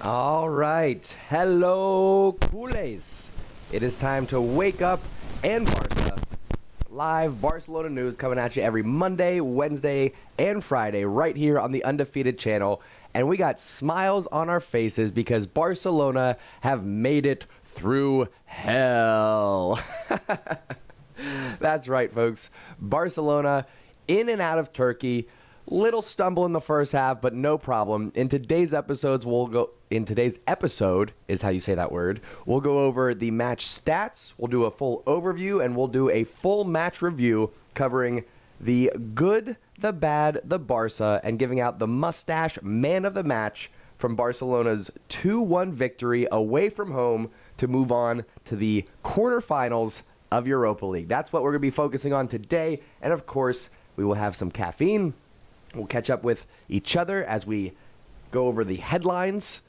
All right. Hello, Culers. It is time to wake up and Barca. Live Barcelona news coming at you every Monday, Wednesday, and Friday right here on the Undefeated channel. And we got smiles on our faces because Barcelona have made it through hell. That's right, folks. Barcelona in and out of Turkey. Little stumble in the first half, but no problem. In today's episode is how you say that word. We'll go over the match stats. We'll do a full overview, and we'll do a full match review covering the good, the bad, the Barca, and giving out the Mustache man of the match from Barcelona's 2-1 victory away from home to move on to the quarterfinals of Europa League. That's what we're going to be focusing on today. And of course, we will have some caffeine. We'll catch up with each other as we go over the headlines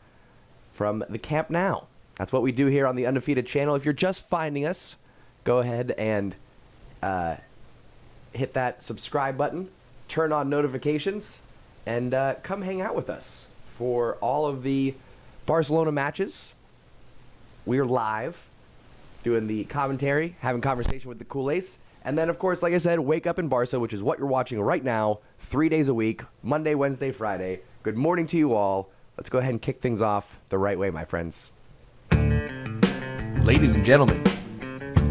from the Camp Nou. That's what we do here on the Undefeated channel. If you're just finding us, go ahead and hit that subscribe button, turn on notifications, and come hang out with us for all of the Barcelona matches. We're live doing the commentary, having conversation with the Culers. And then, of course, like I said, Wake Up in Barca, which is what you're watching right now, 3 days a week, Monday, Wednesday, Friday. Good morning to you all. Let's go ahead and kick things off the right way, my friends. Ladies and gentlemen,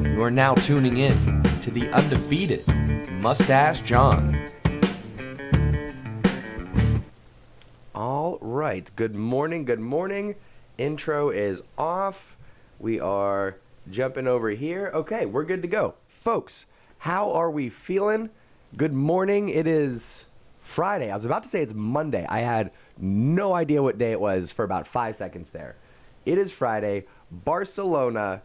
you are now tuning in to the Undefeated Mustache John. All right. Good morning. Good morning. Intro is off. We are jumping over here. Okay, we're good to go. Folks, how are we feeling? Good morning. It is Friday. I was about to say it's Monday. I had no idea what day it was for about 5 seconds there. It is Friday. Barcelona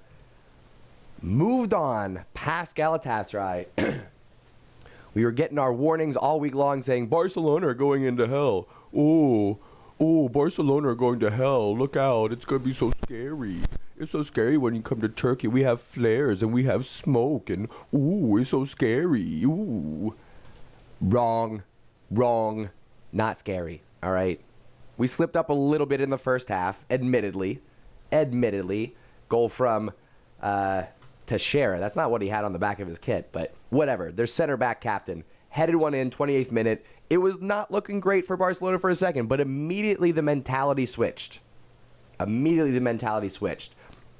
moved on past Galatasaray. We were getting our warnings all week long saying, Barcelona are going into hell. Oh, Barcelona are going to hell. Look out. It's going to be so scary. It's so scary when you come to Turkey. We have flares and we have smoke and, it's so scary. Ooh. Wrong. Not scary, all right? We slipped up a little bit in the first half, admittedly. Goal from Teixeira. That's not what he had on the back of his kit, but whatever. Their center back captain headed one in, 28th minute. It was not looking great for Barcelona for a second, but immediately the mentality switched.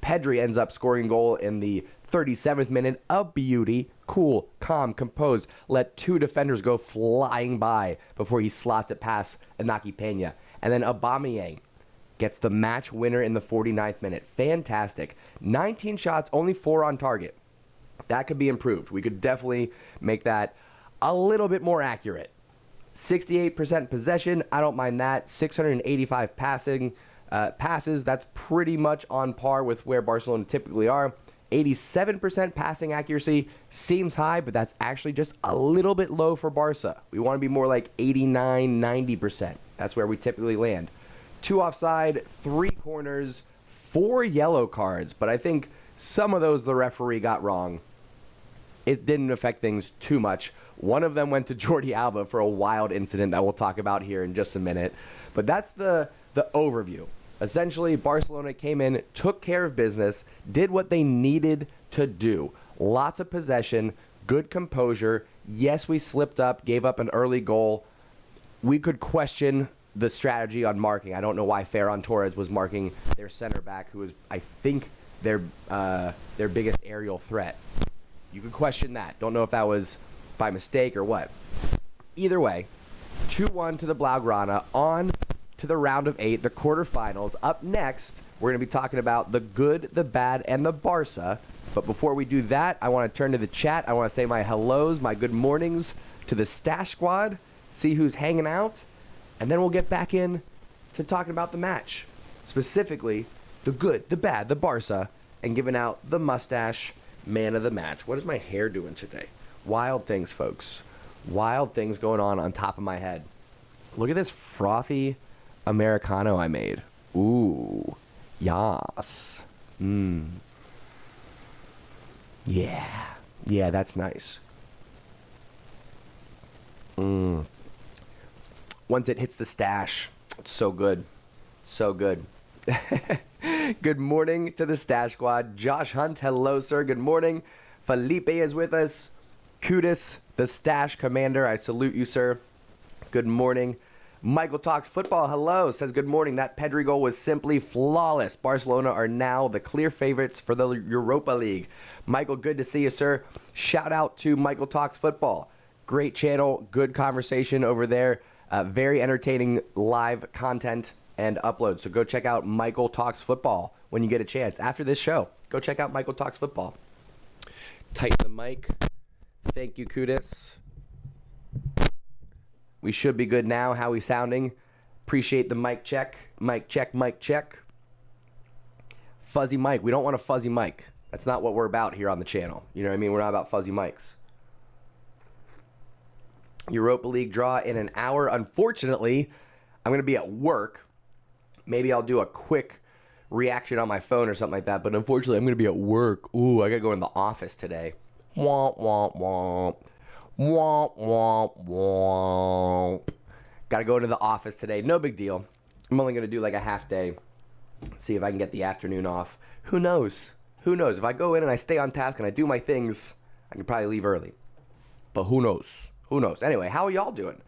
Pedri ends up scoring a goal in the 37th minute. A beauty. Cool, calm, composed. Let two defenders go flying by before he slots it past Inaki Peña. And then Aubameyang gets the match winner in the 49th minute. Fantastic. 19 shots, only 4 on target. That could be improved. We could definitely make that a little bit more accurate. 68% possession. I don't mind that. 685 passes, that's pretty much on par with where Barcelona typically are. 87% passing accuracy seems high, but that's actually just a little bit low for Barca. We want to be more like 89, 90%. That's where we typically land. 2 offside, 3 corners, 4 yellow cards, but I think some of those the referee got wrong. It didn't affect things too much. One of them went to Jordi Alba for a wild incident that we'll talk about here in just a minute. But that's the overview. Essentially, Barcelona came in, took care of business, did what they needed to do. Lots of possession, good composure. Yes, we slipped up, gave up an early goal. We could question the strategy on marking. I don't know why Ferran Torres was marking their center back, who was, I think, their biggest aerial threat. You could question that. Don't know if that was by mistake or what. Either way, 2-1 to the Blaugrana, on to the round of 8, the quarterfinals. Up next, we're going to be talking about the good, the bad, and the Barca. But before we do that, I want to turn to the chat. I want to say my hellos, my good mornings to the Stash Squad, see who's hanging out, and then we'll get back in to talking about the match. Specifically, the good, the bad, the Barca, and giving out the Mustache man of the match. What is my hair doing today? Wild things, folks. Wild things going on top of my head. Look at this frothy Americano I made. Ooh. Yas. Yeah, that's nice. Once it hits the stash, it's so good. So good. Good morning to the Stash Squad. Josh Hunt, hello, sir. Good morning. Felipe is with us. Culers, the Stash Commander. I salute you, sir. Good morning. Michael Talks Football, hello, says good morning. That Pedri goal was simply flawless. Barcelona are now the clear favorites for the Europa League. Michael, good to see you, sir. Shout out to Michael Talks Football. Great channel, good conversation over there. Very entertaining live content and upload. So go check out Michael Talks Football when you get a chance. After this show, go check out Michael Talks Football. Tighten the mic. Thank you, Culers. We should be good now. How we sounding? Appreciate the mic check. Mic check, mic check. Fuzzy mic. We don't want a fuzzy mic. That's not what we're about here on the channel. You know what I mean? We're not about fuzzy mics. Europa League draw in an hour. Unfortunately, I'm going to be at work. Maybe I'll do a quick reaction on my phone or something like that. But unfortunately, I'm going to be at work. Ooh, I got to go in the office today. Womp, womp, womp. Womp, womp, womp. Got to go into the office today. No big deal. I'm only going to do like a half day. See if I can get the afternoon off. Who knows? Who knows? If I go in and I stay on task and I do my things, I can probably leave early. But who knows? Who knows? Anyway, how are y'all doing?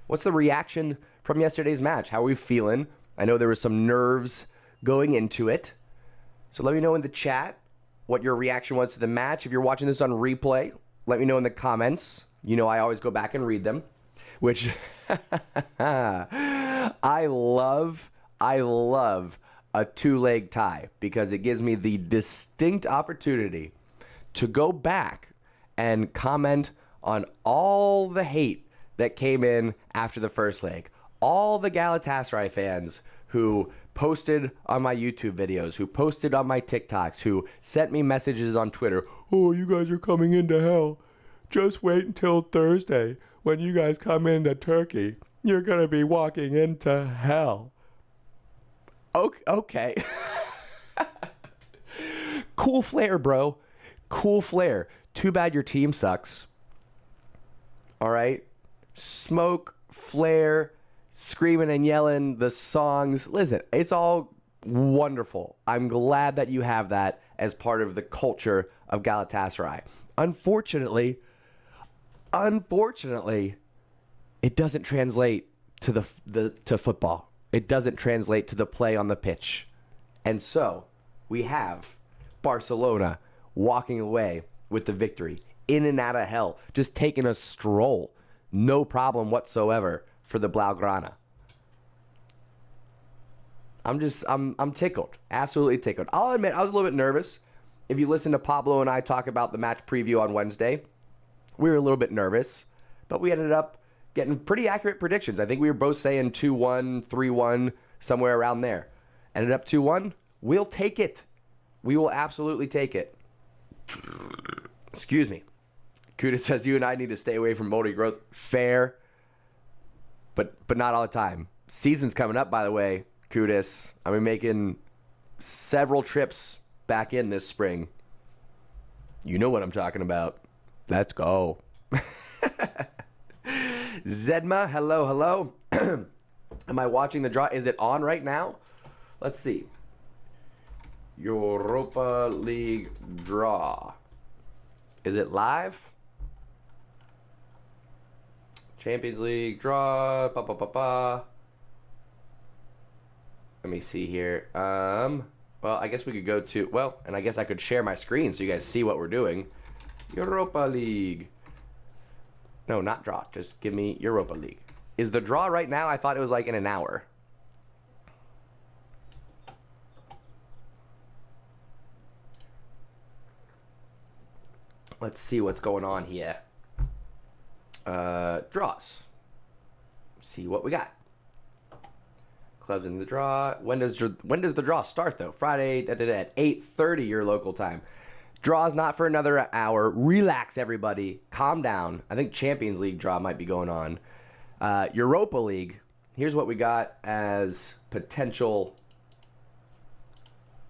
What's the reaction from yesterday's match? How are we feeling? I know there was some nerves going into it. So let me know in the chat what your reaction was to the match. If you're watching this on replay, let me know in the comments. You know I always go back and read them, which I love a two-leg tie because it gives me the distinct opportunity to go back and comment on all the hate that came in after the first leg. All the Galatasaray fans who posted on my YouTube videos, who posted on my TikToks, who sent me messages on Twitter. Oh, you guys are coming into hell. Just wait until Thursday when you guys come into Turkey. You're going to be walking into hell. Okay. Cool flair, bro. Cool flair. Too bad your team sucks. All right? Smoke, flare, screaming and yelling, the songs. Listen, it's all wonderful. I'm glad that you have that as part of the culture of Galatasaray. Unfortunately, it doesn't translate to to football. It doesn't translate to the play on the pitch. And so we have Barcelona walking away with the victory. In and out of hell. Just taking a stroll. No problem whatsoever for the Blaugrana. I'm tickled. Absolutely tickled. I'll admit, I was a little bit nervous. If you listen to Pablo and I talk about the match preview on Wednesday, we were a little bit nervous. But we ended up getting pretty accurate predictions. I think we were both saying 2-1, 3-1, somewhere around there. Ended up 2-1. We'll take it. We will absolutely take it. Excuse me. Kuda says you and I need to stay away from moldy growth. Fair, but not all the time. Season's coming up, by the way, Kudas. I'll be making several trips back in this spring. You know what I'm talking about. Let's go. Zedma, hello. Am I watching the draw? Is it on right now? Let's see. Europa League draw. Is it live? Champions League draw. Let me see here. Well, I guess we could go to... Well, and I guess I could share my screen so you guys see what we're doing. Europa League. No, not draw. Just give me Europa League. Is the draw right now? I thought it was like in an hour. Let's see what's going on here. Draws. See what we got. Clubs in the draw. When does the draw start though? Friday at 8:30 your local time. Draw's not for another hour. Relax, everybody. Calm down. I think Champions League draw might be going on. Europa League. Here's what we got as potential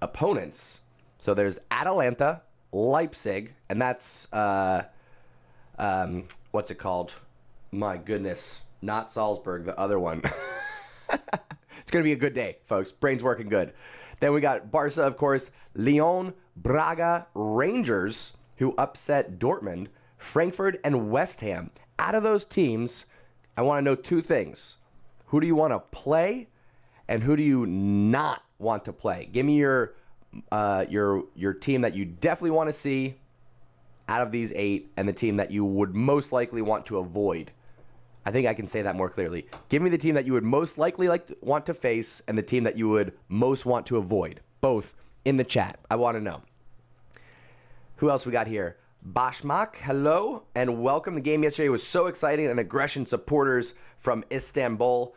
opponents. So there's Atalanta, Leipzig, and that's what's it called? My goodness, not Salzburg, the other one. It's going to be a good day, folks. Brain's working good. Then we got Barca, of course, Lyon, Braga, Rangers, who upset Dortmund, Frankfurt, and West Ham. Out of those teams, I want to know two things. Who do you want to play, and who do you not want to play? Give me your team that you definitely want to see out of these 8, and the team that you would most likely want to avoid. I think I can say that more clearly. Give me the team that you would most likely want to face, and the team that you would most want to avoid. Both in the chat. I want to know. Who else we got here? Bashmak, hello, and welcome. The game yesterday was so exciting, and aggression supporters from Istanbul.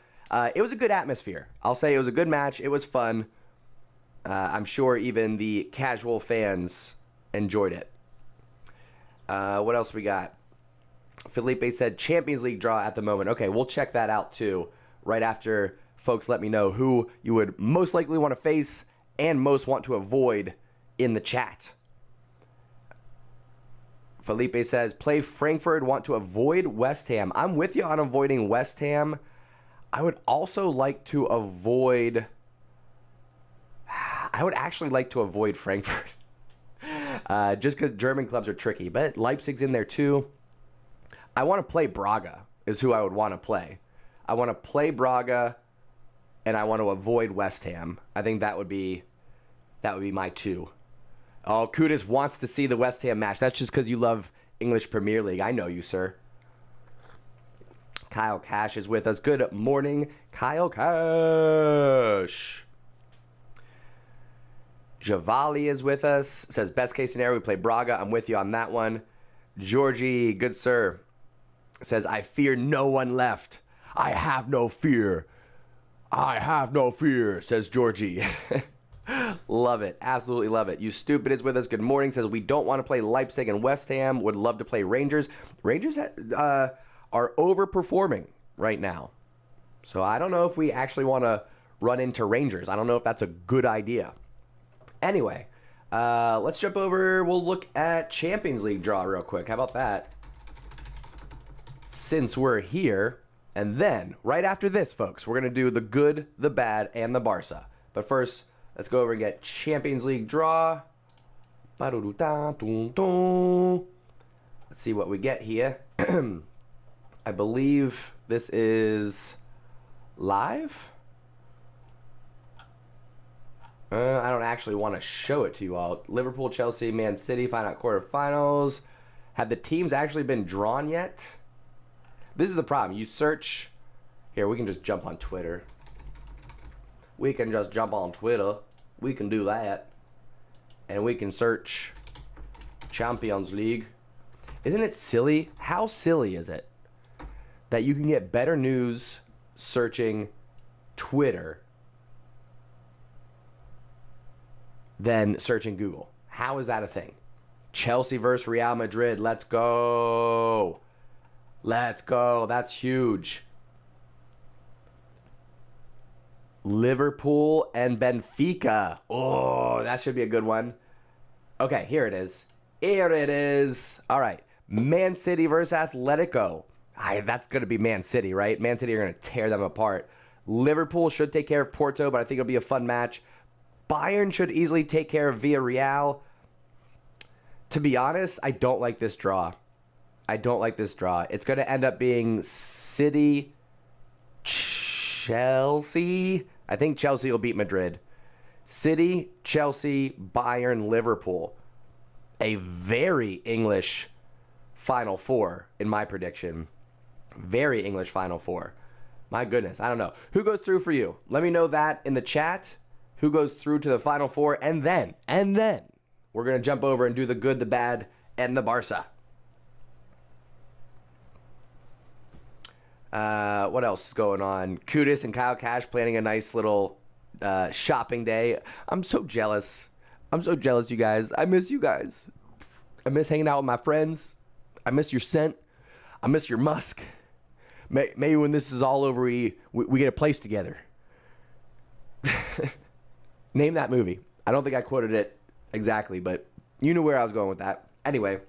It was a good atmosphere. I'll say it was a good match. It was fun. I'm sure even the casual fans enjoyed it. What else we got? Felipe said Champions League draw at the moment. Okay, we'll check that out too right after folks let me know who you would most likely want to face and most want to avoid in the chat. Felipe says play Frankfurt, want to avoid West Ham. I'm with you on avoiding West Ham. I would also like to avoid... I would actually like to avoid Frankfurt. Just because German clubs are tricky. But Leipzig's in there too. I want to play Braga is who I would want to play. I want to play Braga, and I want to avoid West Ham. I think that would be my 2. Oh, Kudus wants to see the West Ham match. That's just because you love English Premier League. I know you, sir. Kyle Cash is with us. Good morning, Kyle Cash. Javali is with us. Says, best case scenario, we play Braga. I'm with you on that one. Georgie, good sir, says, I fear no one left. I have no fear. I have no fear, says Georgie. Love it. Absolutely love it. You Stupid is with us. Good morning. Says, we don't want to play Leipzig and West Ham. Would love to play Rangers. Rangers are overperforming right now. So I don't know if we actually want to run into Rangers. I don't know if that's a good idea. Anyway, let's jump over. We'll look at Champions League draw real quick. How about that? Since we're here. And then, right after this, folks, we're going to do the good, the bad, and the Barca. But first, let's go over and get Champions League draw. Let's see what we get here. I believe this is live. I don't actually want to show it to you all. Liverpool, Chelsea, Man City, find out quarterfinals. Have the teams actually been drawn yet? This is the problem. You search. Here, we can just jump on Twitter. We can just jump on Twitter. We can do that. And we can search Champions League. Isn't it silly? How silly is it that you can get better news searching Twitter than searching Google? How is that a thing? Chelsea versus Real Madrid. Let's go. Let's go. That's huge. Liverpool and Benfica. Oh, that should be a good one. Okay, here it is. Here it is. All right. Man City versus Atletico. That's going to be Man City, right? Man City are going to tear them apart. Liverpool should take care of Porto, but I think it'll be a fun match. Bayern should easily take care of Villarreal. To be honest, I don't like this draw. I don't like this draw. It's going to end up being City, Chelsea. I think Chelsea will beat Madrid. City, Chelsea, Bayern, Liverpool. A very English Final Four, in my prediction. Very English Final Four. My goodness, I don't know. Who goes through for you? Let me know that in the chat. Who goes through to the Final Four? And then, we're going to jump over and do the good, the bad, and the Barca. What else is going on? Kudus and Kyle Cash planning a nice little shopping day. I'm so jealous. I'm so jealous, you guys. I miss you guys. I miss hanging out with my friends. I miss your scent. I miss your musk. Maybe when this is all over, we get a place together. Name that movie. I don't think I quoted it exactly, but you knew where I was going with that. Anyway.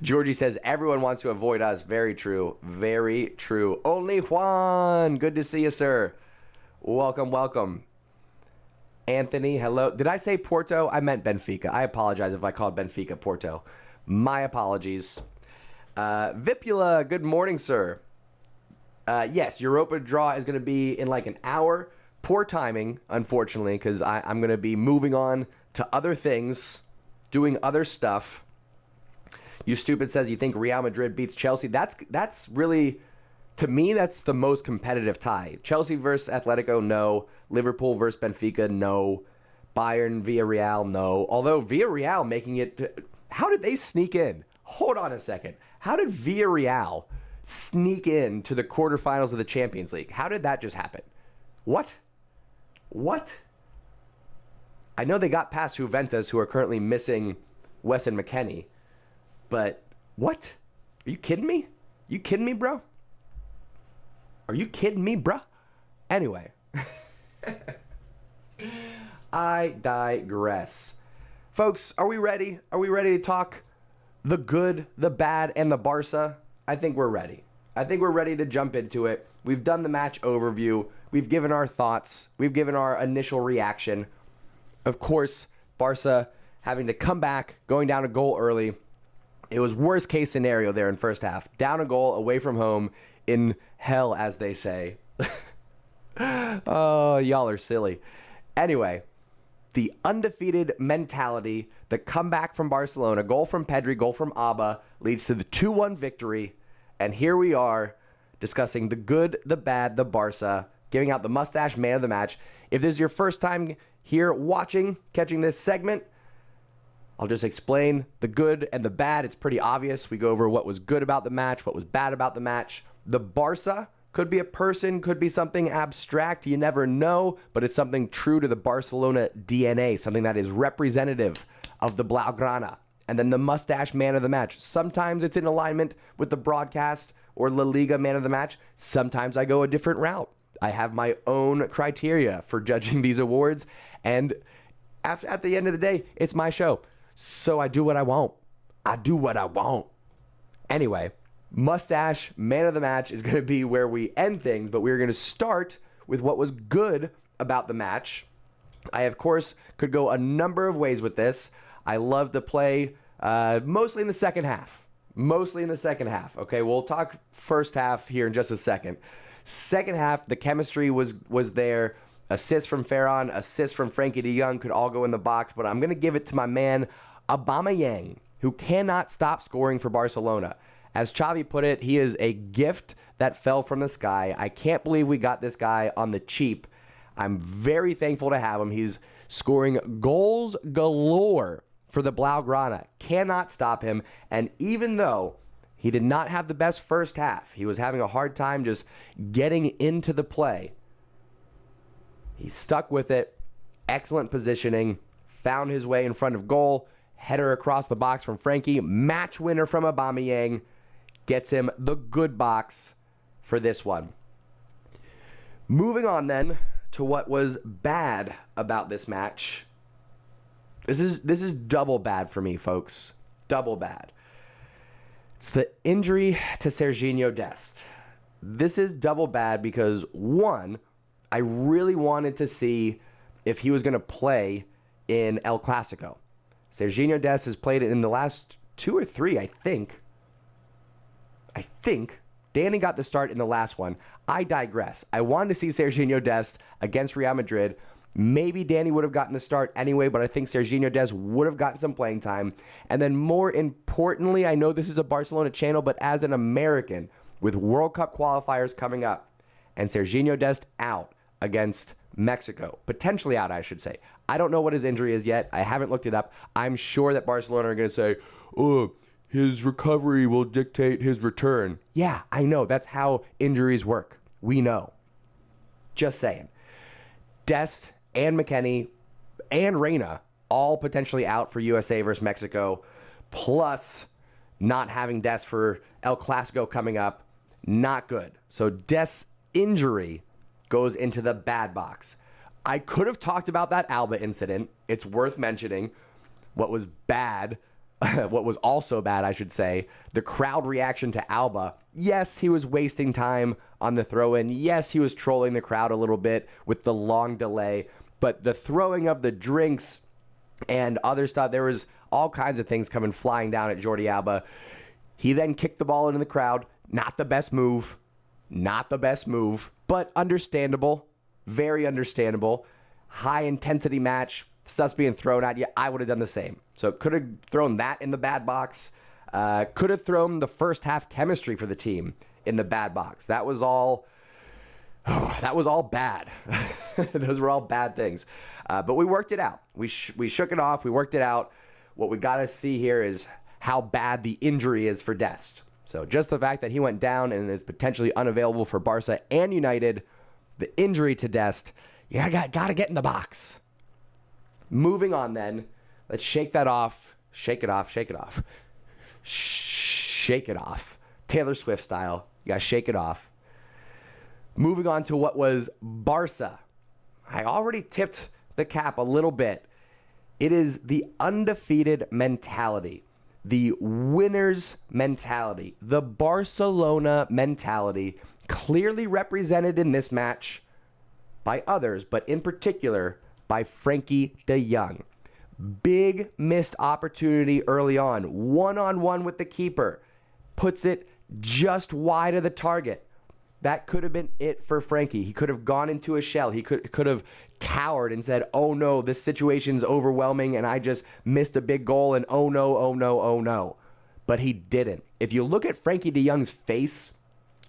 Georgie says everyone wants to avoid us. Very true. Very true. Only Juan. Good to see you, sir. Welcome, welcome. Anthony, hello. Did I say Porto? I meant Benfica. I apologize if I called Benfica Porto. My apologies. Vipula, good morning, sir. Yes, Europa draw is going to be in like an hour. Poor timing, unfortunately, because I'm going to be moving on to other things, doing other stuff. You stupid says you think Real Madrid beats Chelsea. That's really, to me, that's the most competitive tie. Chelsea versus Atletico, no. Liverpool versus Benfica, no. Bayern, Villarreal, no. Although Villarreal making it, how did they sneak in? Hold on a second. How did Villarreal sneak in to the quarterfinals of the Champions League? How did that just happen? What? I know they got past Juventus, who are currently missing Weston McKennie. But what? Are you kidding me? You kidding me, bro? Are you kidding me, bro? Anyway. I digress. Folks, are we ready? Are we ready to talk the good, the bad, and the Barca? I think we're ready. I think we're ready to jump into it. We've done the match overview. We've given our thoughts. We've given our initial reaction. Of course, Barca having to come back, going down a goal early. It was worst case scenario there in first half. Down a goal away from home in hell, as they say. Oh, y'all are silly. Anyway, the undefeated mentality, the comeback from Barcelona, goal from Pedri, goal from Alba, leads to the 2-1 victory. And here we are discussing the good, the bad, the Barca, giving out the Mustache man of the match. If this is your first time here watching, catching this segment, I'll just explain the good and the bad. It's pretty obvious. We go over what was good about the match, what was bad about the match. The Barca could be a person, could be something abstract. You never know, but it's something true to the Barcelona DNA, something that is representative of the Blaugrana. And then the Mustache man of the match. Sometimes it's in alignment with the broadcast or La Liga man of the match. Sometimes I go a different route. I have my own criteria for judging these awards. And at the end of the day, it's my show. So I do what I want. I do what I want. Anyway, Mustache man of the match is going to be where we end things, but we're going to start with what was good about the match. I, of course, could go a number of ways with this. I love to play mostly in the second half. Okay, we'll talk first half here in just a second. Second half, the chemistry was there. Assists from Ferran, assists from Frankie de Jong could all go in the box, but I'm going to give it to my man, Aubameyang, who cannot stop scoring for Barcelona. As Xavi put it, he is a gift that fell from the sky. I can't believe we got this guy on the cheap. I'm very thankful to have him. He's scoring goals galore for the Blaugrana. Cannot stop him. And even though he did not have the best first half, he was having a hard time just getting into the play, he stuck with it. Excellent positioning. Found his way in front of goal. Header across the box from Frankie. Match winner from Aubameyang. Gets him the good box for this one. Moving on then to what was bad about this match. This is double bad for me, folks. Double bad. It's the injury to Serginho Dest. This is double bad because, one, I really wanted to see if he was going to play in El Clasico. Serginho Dest has played it in the last 2 or 3, I think. Danny got the start in the last one. I digress. I wanted to see Serginho Dest against Real Madrid. Maybe Danny would have gotten the start anyway, but I think Serginho Dest would have gotten some playing time. And then more importantly, I know this is a Barcelona channel, but as an American with World Cup qualifiers coming up and Serginho Dest out against Mexico, potentially out, I should say. I don't know what his injury is yet. I haven't looked it up. I'm sure that Barcelona are going to say, oh, his recovery will dictate his return. Yeah, I know. That's how injuries work. We know. Just saying. Dest and McKennie and Reyna all potentially out for USA versus Mexico, plus not having Dest for El Clasico coming up. Not good. So Dest's injury goes into the bad box. I could have talked about that Alba incident. It's worth mentioning what was bad what was also bad, I should say, the crowd reaction to Alba. Yes, he was wasting time on the throw-in. Yes, he was trolling the crowd a little bit with the long delay. But the throwing of the drinks and other stuff, there was all kinds of things coming flying down at Jordi Alba. He then kicked the ball into the crowd. Not the best move. Not the best move, but understandable. Very understandable. High intensity match. Stuff's being thrown at you. I would have done the same. So could have thrown that in the bad box. Could have thrown the first half chemistry for the team in the bad box. That was all bad. Those were all bad things. But we worked it out. We shook it off. We worked it out. What we got to see here is how bad the injury is for Dest. So just the fact that he went down and is potentially unavailable for Barca and United, the injury to Dest, you got to get in the box. Moving on then. Let's shake that off. Shake it off. Shake it off. Shake it off. Taylor Swift style. You got to shake it off. Moving on to what was Barca. I already tipped the cap a little bit. It is the undefeated mentality. The winner's mentality. The Barcelona mentality. Clearly represented in this match by others, but in particular by Frenkie de Jong. Big missed opportunity early on. One-on-one with the keeper. Puts it just wide of the target. That could have been it for Frenkie. He could have gone into a shell. He could have cowered and said, oh no, this situation's overwhelming and I just missed a big goal and oh no, oh no, oh no. But he didn't. If you look at Frenkie de Jong's face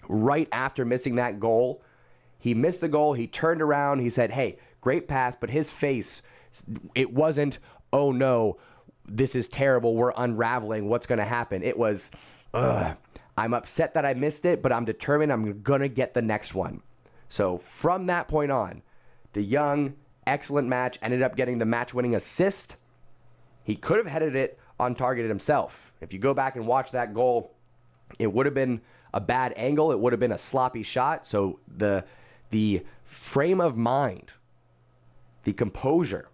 right after missing that goal, he missed the goal, he turned around, he said, hey, great pass, but his face, it wasn't, oh no, this is terrible, we're unraveling, what's going to happen? It was, I'm upset that I missed it, but I'm determined I'm going to get the next one. So from that point on, De Jong, excellent match, ended up getting the match-winning assist. He could have headed it on target himself. If you go back and watch that goal, it would have been a bad angle. It would have been a sloppy shot. So the frame of mind, the composure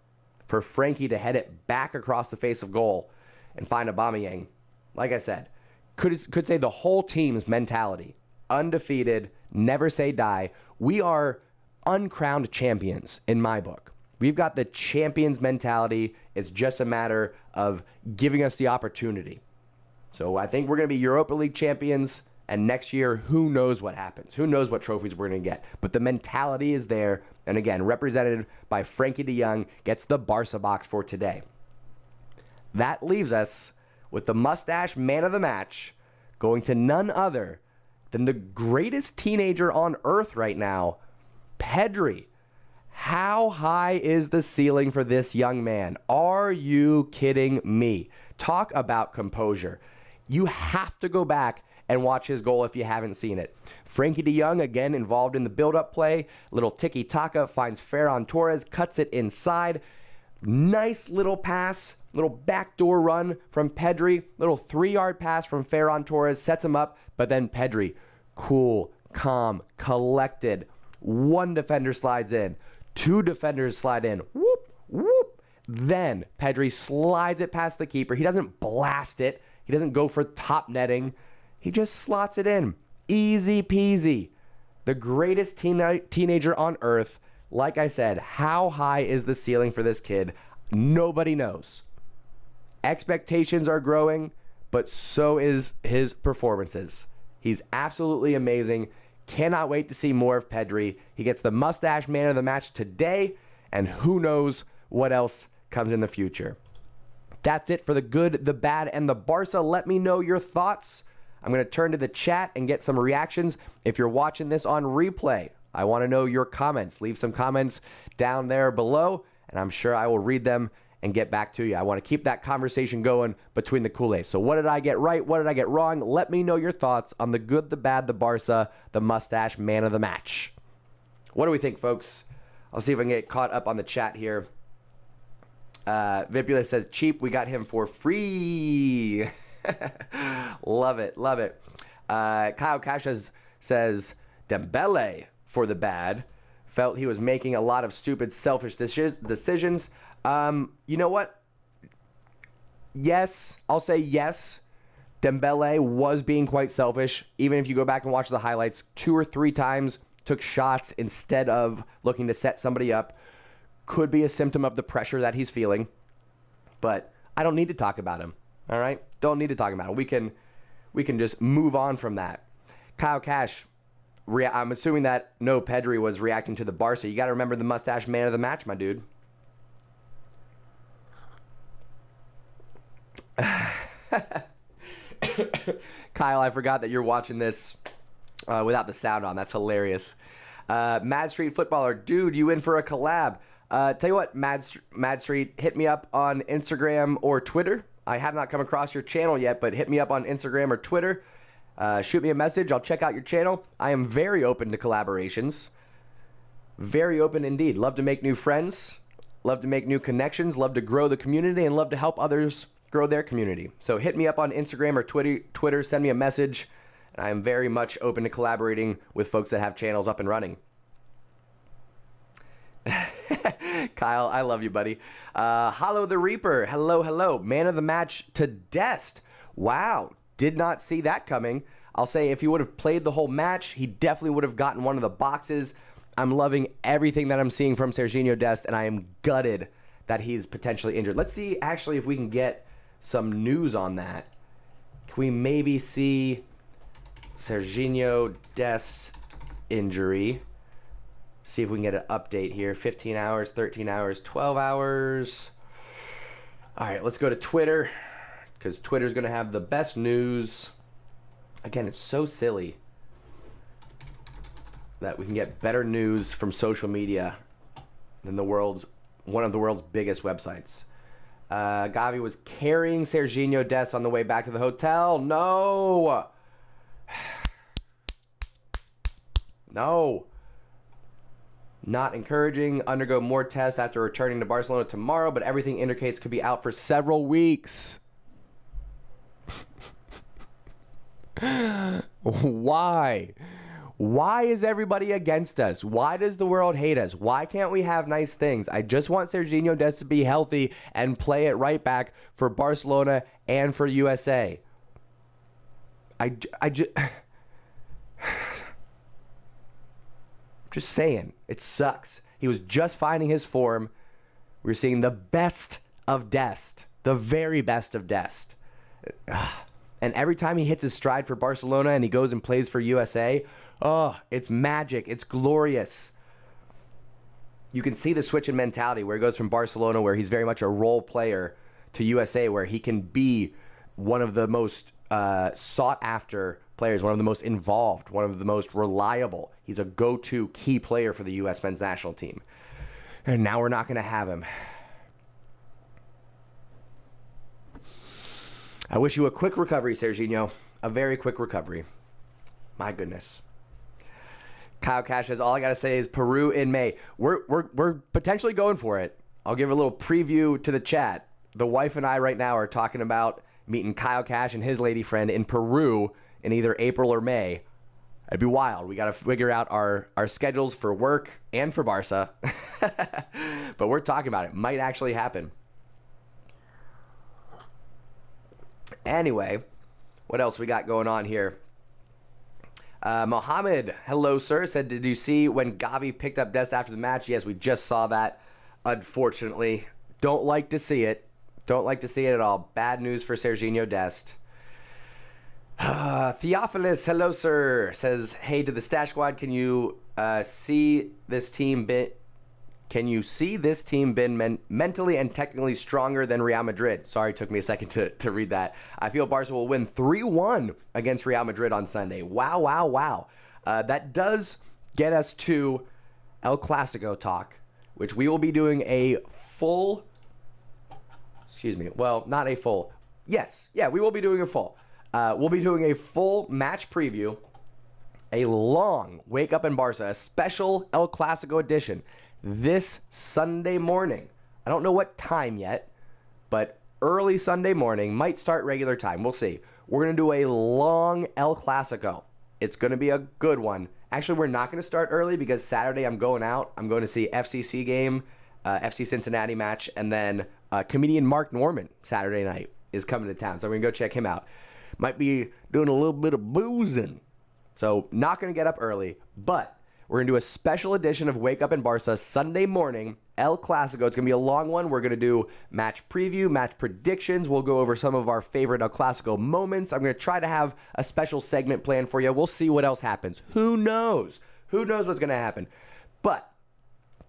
for Frenkie to head it back across the face of goal and find Aubameyang, like I said, could say the whole team's mentality. Undefeated, never say die. We are uncrowned champions in my book. We've got the champions mentality. It's just a matter of giving us the opportunity. So I think we're going to be Europa League champions, and next year, who knows what happens? Who knows what trophies we're going to get? But the mentality is there, and again, represented by Frenkie de Jong, gets the Barca box for today. That leaves us with the Mustache man of the match going to none other than the greatest teenager on earth right now, Pedri. How high is the ceiling for this young man? Are you kidding me? Talk about composure. You have to go back and watch his goal if you haven't seen it. Frenkie de Jong, again, involved in the build-up play. Little tiki-taka, finds Ferran Torres, cuts it inside. Nice little pass, little backdoor run from Pedri. Little 3-yard pass from Ferran Torres, sets him up. But then Pedri, cool, calm, collected. One defender slides in. Two defenders slide in. Whoop, whoop. Then Pedri slides it past the keeper. He doesn't blast it. He doesn't go for top netting. He just slots it in. Easy peasy. The greatest teenager on earth. Like I said, how high is the ceiling for this kid? Nobody knows. Expectations are growing, but so is his performances. He's absolutely amazing. Cannot wait to see more of Pedri. He gets the Mustache man of the match today, and who knows what else comes in the future. That's it for the good, the bad, and the Barca. Let me know your thoughts. I'm going to turn to the chat and get some reactions. If you're watching this on replay, I want to know your comments. Leave some comments down there below, and I'm sure I will read them and get back to you. I want to keep that conversation going between the Culers. So what did I get right? What did I get wrong? Let me know your thoughts on the good, the bad, the Barca, the Mustache man of the match. What do we think, folks? I'll see if I can get caught up on the chat here. Vipula says, cheap, we got him for free. Love it, love it. Kyle Cashes says, Dembele for the bad. Felt he was making a lot of stupid, selfish decisions. You know what? yes, I'll say yes. Dembele was being quite selfish. Even if you go back and watch the highlights, 2 or 3 times took shots instead of looking to set somebody up. Could be a symptom of the pressure that he's feeling. But I don't need to talk about him. All right? Don't need to talk about him. We can just move on from that. Kyle Cash, I'm assuming that no Pedri was reacting to the Barca. You got to remember the Mustache man of the match, my dude. Kyle, I forgot that you're watching this without the sound on. That's hilarious. Mad Street Footballer, dude, you in for a collab? Tell you what, Mad Street, hit me up on Instagram or Twitter. I have not come across your channel yet, but hit me up on Instagram or Twitter. Shoot me a message. I'll check out your channel. I am very open to collaborations. Very open indeed. Love to make new friends. Love to make new connections. Love to grow the community and love to help others grow their community. So hit me up on Instagram or Twitter. Send me a message. I am very much open to collaborating with folks that have channels up and running. Kyle, I love you, buddy. Hollow the Reaper. Hello, hello. Man of the match to Dest. Wow. Did not see that coming. I'll say if he would have played the whole match, he definitely would have gotten one of the boxes. I'm loving everything that I'm seeing from Serginho Dest, and I am gutted that he's potentially injured. Let's see, actually, if we can get some news on that. Can we maybe see Serginho Dest's injury? See if we can get an update here. 15 hours, 13 hours, 12 hours. All right, let's go to Twitter, because Twitter's going to have the best news. Again, it's so silly that we can get better news from social media than one of the world's biggest websites. Gavi was carrying Serginho Dest on the way back to the hotel. No. No. Not encouraging. Undergo more tests after returning to Barcelona tomorrow, but everything indicates could be out for several weeks. Why? Why is everybody against us? Why does the world hate us? Why can't we have nice things? I just want Serginho Dest to be healthy and play it right back for Barcelona and for USA. Just saying, it sucks. He was just finding his form. We're seeing the best of Dest, the very best of Dest. And every time he hits his stride for Barcelona and he goes and plays for USA, oh, it's magic. It's glorious. You can see the switch in mentality where he goes from Barcelona, where he's very much a role player, to USA, where he can be one of the most sought after players, one of the most involved, one of the most reliable. He's a go-to key player for the U.S. men's national team. And now we're not going to have him. I wish you a quick recovery, Serginho. A very quick recovery. My goodness. Kyle Cash says, all I got to say is Peru in May. We're potentially going for it. I'll give a little preview to the chat. The wife and I right now are talking about meeting Kyle Cash and his lady friend in Peru in either April or May. It'd be wild. We got to figure out our schedules for work and for Barca. But we're talking about it. Might actually happen. Anyway, what else we got going on here? Mohammed, hello, sir, said, did you see when Gavi picked up Dest after the match? Yes, we just saw that, unfortunately. Don't like to see it. Don't like to see it at all. Bad news for Serginho Dest. Theophilus, hello, sir, says, hey, to the Stash Squad, can you see this team been mentally and technically stronger than Real Madrid? Sorry, it took me a second to read that. I feel Barca will win 3-1 against Real Madrid on Sunday. Wow, wow, wow. That does get us to El Clasico talk, which we will be doing a full... Excuse me. Well, not a full. Yes. Yeah, we will be doing a full. We'll be doing a full match preview, a long Wake Up in Barca, a special El Clasico edition this Sunday morning. I don't know what time yet, but early Sunday morning, might start regular time. We'll see. We're going to do a long El Clasico. It's going to be a good one. Actually, we're not going to start early because Saturday I'm going out. I'm going to see FC game, FC Cincinnati match, and then comedian Mark Norman Saturday night is coming to town. So we're going to go check him out. Might be doing a little bit of boozing. So not going to get up early, but we're going to do a special edition of Wake Up in Barca Sunday morning, El Clasico. It's going to be a long one. We're going to do match preview, match predictions. We'll go over some of our favorite El Clasico moments. I'm going to try to have a special segment planned for you. We'll see what else happens. Who knows? Who knows what's going to happen? But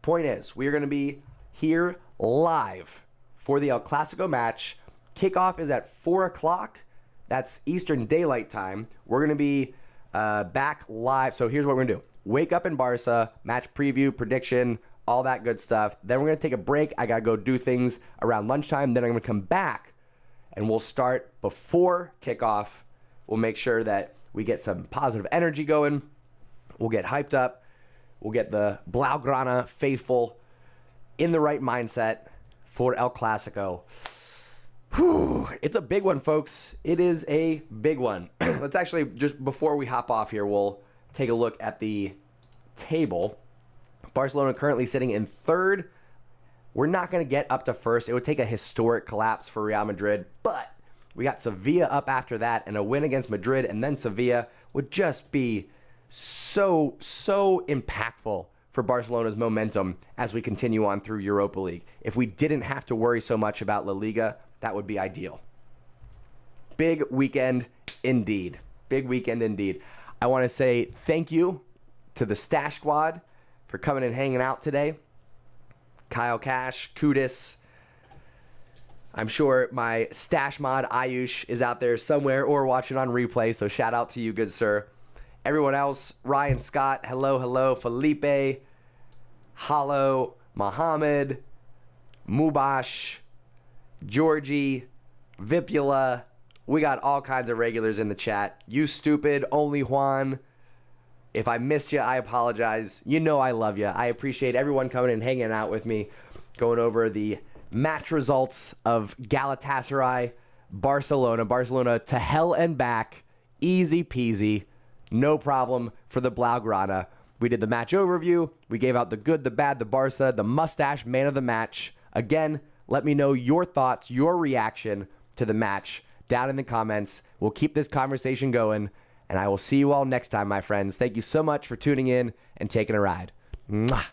point is, we are going to be here live for the El Clasico match. Kickoff is at 4 o'clock. That's Eastern Daylight Time. We're going to be back live. So here's what we're going to do. Wake Up in Barca, match preview, prediction, all that good stuff. Then we're going to take a break. I got to go do things around lunchtime. Then I'm going to come back, and we'll start before kickoff. We'll make sure that we get some positive energy going. We'll get hyped up. We'll get the Blaugrana faithful in the right mindset for El Clasico. Whew, it's a big one, folks. It is a big one. Let's actually, just before we hop off here, we'll take a look at the table. Barcelona currently sitting in third. We're not going to get up to first. It would take a historic collapse for Real Madrid, but we got Sevilla up after that, and a win against Madrid and then Sevilla would just be so impactful for Barcelona's momentum as we continue on through Europa League. If we didn't have to worry so much about La Liga, that would be ideal. Big weekend indeed. Big weekend indeed. I want to say thank you to the Stash Squad for coming and hanging out today. Kyle Cash, Kudis. I'm sure my Stash mod, Ayush, is out there somewhere or watching on replay, so shout out to you, good sir. Everyone else, Ryan Scott, hello, Felipe, Hollow, Mohammed, Mubash, Georgie, Vipula. We got all kinds of regulars in the chat. You stupid, only Juan. If I missed you, I apologize. You know I love you. I appreciate everyone coming and hanging out with me, going over the match results of Galatasaray, Barcelona. Barcelona to hell and back. Easy peasy. No problem for the Blaugrana. We did the match overview. We gave out the good, the bad, the Barca, the Mustache man of the match. Again, let me know your thoughts, your reaction to the match down in the comments. We'll keep this conversation going, and I will see you all next time, my friends. Thank you so much for tuning in and taking a ride. Mwah.